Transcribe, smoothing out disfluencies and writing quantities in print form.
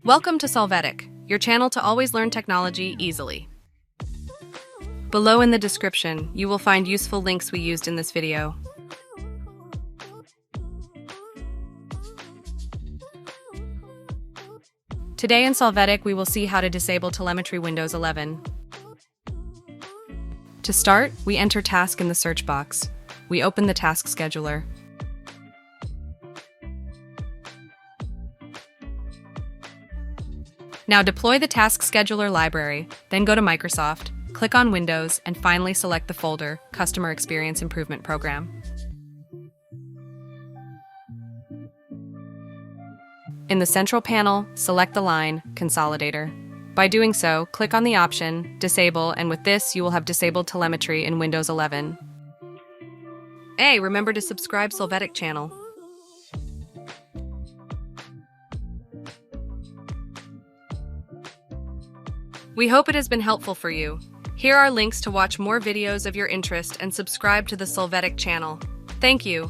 Welcome to Solvetic, your channel to always learn technology easily. Below in the description, you will find useful links we used in this video. Today in Solvetic, we will see how to disable telemetry Windows 11. To start, we enter task in the search box. We open the task scheduler. Now deploy the task scheduler library, then go to Microsoft, click on Windows, and finally select the folder, Customer Experience Improvement Program. In the central panel, select the line, Consolidator. By doing so, click on the option, Disable, and with this, you will have disabled telemetry in Windows 11. Hey, remember to subscribe Solvetic channel. We hope it has been helpful for you. Here are links to watch more videos of your interest and subscribe to the Solvetic channel. Thank you.